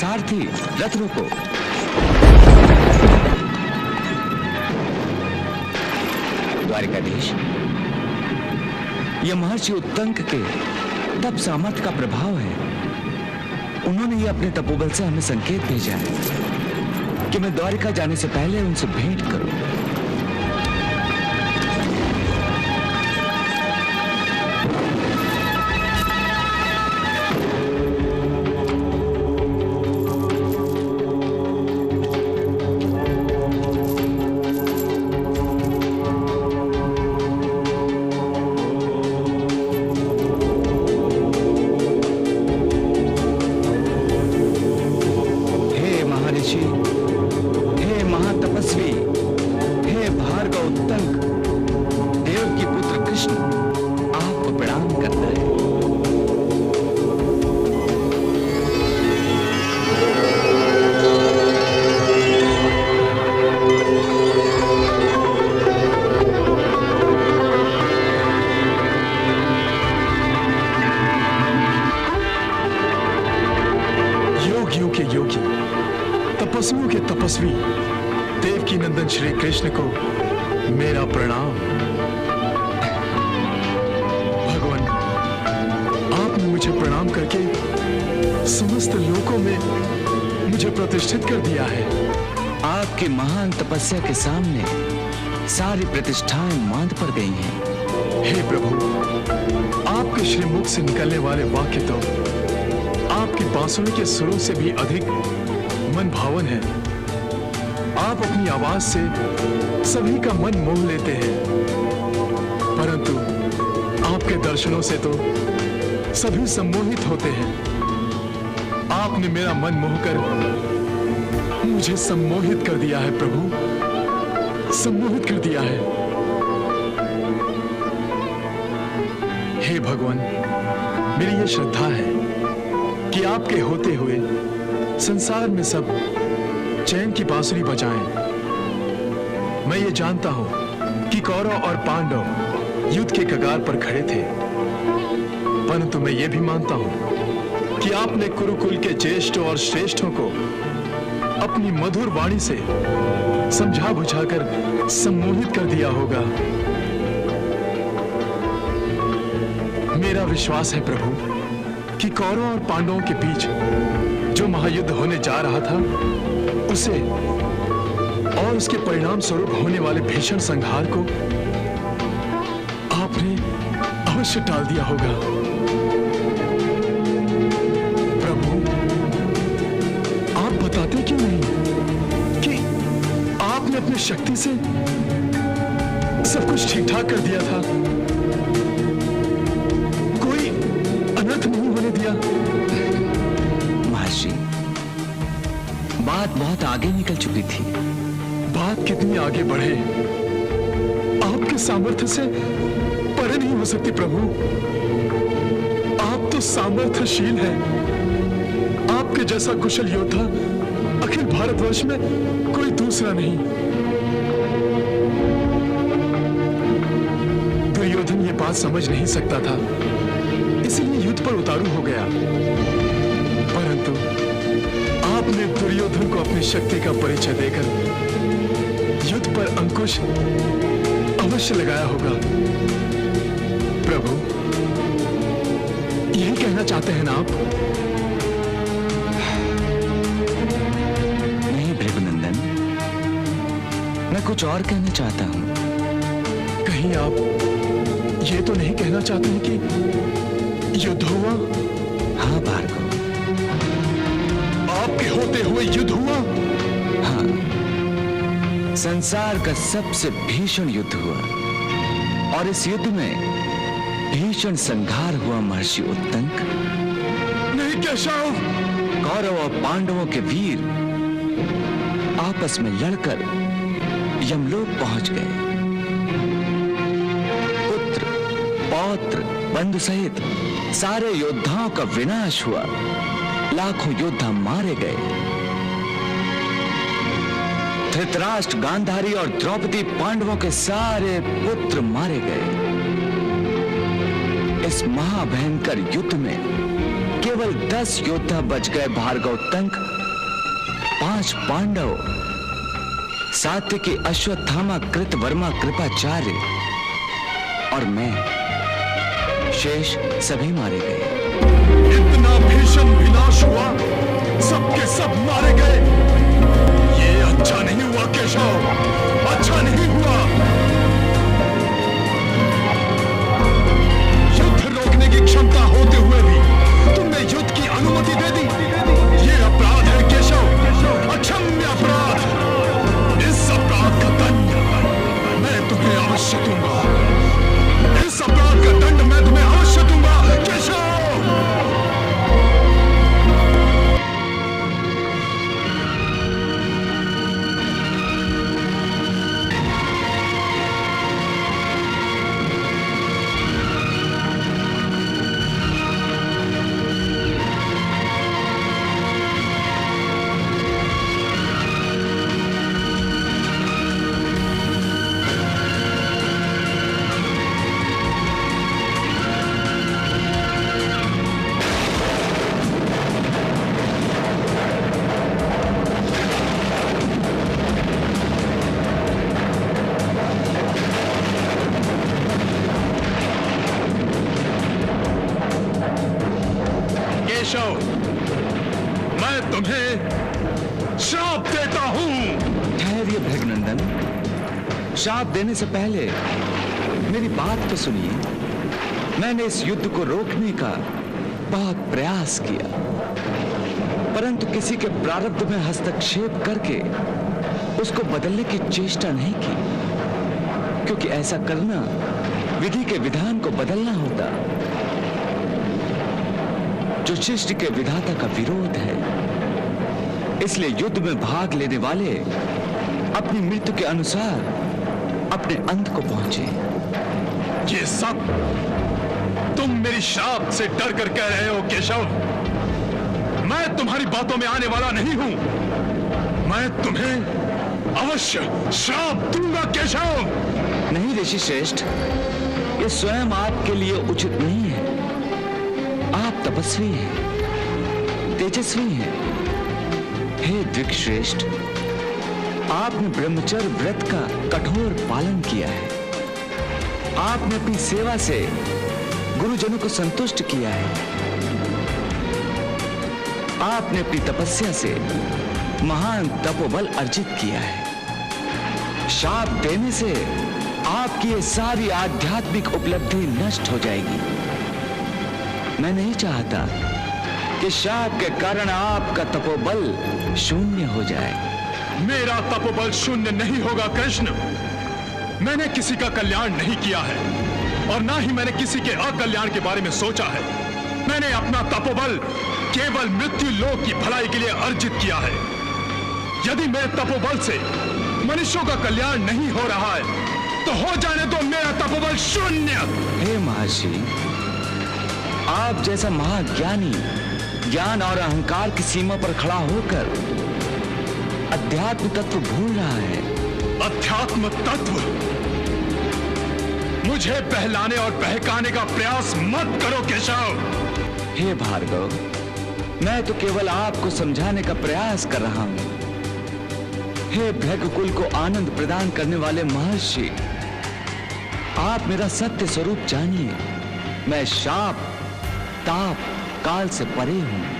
सारथी, रथ रोको। द्वारिकाधीश, यह महर्षि उत्तंक के तप सामर्थ्य का प्रभाव है। उन्होंने ये अपने तपोबल से हमें संकेत भेजा है कि मैं द्वारिका जाने से पहले उनसे भेंट करूं। तपस्वियों के तपस्वी देवकी नंदन श्री कृष्ण को मेरा प्रणाम। भगवान, आपने मुझे प्रणाम करके समस्त लोकों में मुझे प्रतिष्ठित कर दिया है। आपकी महान तपस्या के सामने सारी प्रतिष्ठाएं मांद पड़ गई हैं। हे प्रभु, आपके श्रीमुख से निकलने वाले वाक्य तो आपकी बांसुरी के सुरों से भी अधिक मन भावन है। आप अपनी आवाज से सभी का मन मोह लेते हैं, परंतु आपके दर्शनों से तो सभी सम्मोहित होते हैं। आपने मेरा मन मोहकर मुझे सम्मोहित कर दिया है प्रभु, सम्मोहित कर दिया है। हे भगवान, मेरी यह श्रद्धा है कि आपके होते हुए संसार में सब चैन की बांसुरी बजाएं। मैं ये जानता हूं कि कौरव और पांडव युद्ध के कगार पर खड़े थे, परंतु मैं ये भी मानता हूं कि आपने कुरुकुल के ज्येष्ठ और श्रेष्ठों को अपनी मधुर वाणी से समझा बुझाकर सम्मोहित कर दिया होगा। मेरा विश्वास है प्रभु कि कौरवों और पांडवों के बीच जो महायुद्ध होने जा रहा था, उसे और उसके परिणाम स्वरूप होने वाले भीषण संहार को आपने अवश्य टाल दिया होगा। प्रभु, आप बताते क्यों नहीं कि आपने अपनी शक्ति से सब कुछ ठीक ठाक कर दिया था, कोई अनर्थ नहीं होने दिया। महर्षि, बात बहुत आगे निकल चुकी थी। बात कितनी आगे बढ़े, आपके सामर्थ्य से परे नहीं हो सकती प्रभु। आप तो सामर्थ्यशील हैं। आपके जैसा कुशल योद्धा अखिल भारतवर्ष में कोई दूसरा नहीं। दुर्योधन ये बात समझ नहीं सकता था, इसलिए युद्ध पर उतारू हो गया, परंतु आपने दुर्योधन को अपनी शक्ति का परिचय देकर युद्ध पर अंकुश अवश्य लगाया होगा। प्रभु, यही कहना चाहते हैं ना आप? नहीं भृगुनंदन, मैं कुछ और कहना चाहता हूं। कहीं आप ये तो नहीं कहना चाहते हैं कि युद्ध हुआ? हाँ भार्गव, आपके होते हुए युद्ध हुआ? हाँ, संसार का सबसे भीषण युद्ध हुआ और इस युद्ध में भीषण संहार हुआ महर्षि उत्तंक। नहीं केशव, कौरव और पांडवों के वीर आपस में लड़कर यमलोक पहुंच गए। पुत्र, पौत्र, बंधु सहित सारे योद्धाओं का विनाश हुआ। लाखों योद्धा मारे गए। धृतराष्ट्र, गांधारी और द्रौपदी पांडवों के सारे पुत्र मारे गए। इस महाभयंकर युद्ध में केवल 10 योद्धा बच गए भार्गव उत्तंक 5 पांडव, सात्यकी, अश्वत्थामा, कृतवर्मा, कृपाचार्य और मैं शेष सभी मारे गए। इतना भीषण विनाश हुआ, सबके सब मारे गए। ये अच्छा नहीं हुआ केशव, अच्छा नहीं हुआ। युद्ध रोकने की क्षमता होते हुए भी तुमने युद्ध की अनुमति दे दी। ये अपराध है केशव, अक्षम्य अपराध। इस अपराध का दंड मैं तुम्हें अवश्य दूंगा। इस अपराध का दंड मैं तुम्हें अवश्य दूंगा केशव। मैं तुम्हें श्राप देता हूं। ठहरिए भृगनंदन, श्राप देने से पहले मेरी बात तो सुनिए। मैंने इस युद्ध को रोकने का बहुत प्रयास किया, परंतु किसी के प्रारब्ध में हस्तक्षेप करके उसको बदलने की चेष्टा नहीं की, क्योंकि ऐसा करना विधि के विधान को बदलना होता, जो सृष्टि के विधाता का विरोध है। इसलिए युद्ध में भाग लेने वाले अपनी मृत्यु के अनुसार अपने अंत को पहुंचे। ये सब तुम मेरी श्राप से डर कर कह रहे हो केशव। मैं तुम्हारी बातों में आने वाला नहीं हूं। मैं तुम्हें अवश्य श्राप दूंगा केशव। नहीं ऋषि श्रेष्ठ, ये स्वयं आपके लिए उचित नहीं है। आप तपस्वी हैं, तेजस्वी हैं। हे द्विगश्रेष्ठ, आपने ब्रह्मचर्य व्रत का कठोर पालन किया है। आपने अपनी सेवा से गुरुजनों को संतुष्ट किया है। आपने अपनी तपस्या से महान तपोबल अर्जित किया है। शाप देने से आपकी ये सारी आध्यात्मिक उपलब्धि नष्ट हो जाएगी। मैं नहीं चाहता कि शाप के कारण आपका तपोबल शून्य हो जाए। मेरा तपोबल शून्य नहीं होगा कृष्ण। मैंने किसी का कल्याण नहीं किया है और ना ही मैंने किसी के अकल्याण के बारे में सोचा है। मैंने अपना तपोबल केवल मृत्यु लोक की भलाई के लिए अर्जित किया है। यदि मेरे तपोबल से मनुष्यों का कल्याण नहीं हो रहा है तो हो जाने दो मेरा तपोबल शून्य। हे महर्षि, आप जैसा महाज्ञानी ज्ञान और अहंकार की सीमा पर खड़ा होकर अध्यात्म तत्व भूल रहा है। अध्यात्म तत्व? मुझे बहलाने और बहकाने का प्रयास मत करो केशव। हे भार्गव, मैं तो केवल आपको समझाने का प्रयास कर रहा हूं। हे भृगकुल को आनंद प्रदान करने वाले महर्षि, आप मेरा सत्य स्वरूप जानिए। मैं शाप, ताप, काल से परे हूं।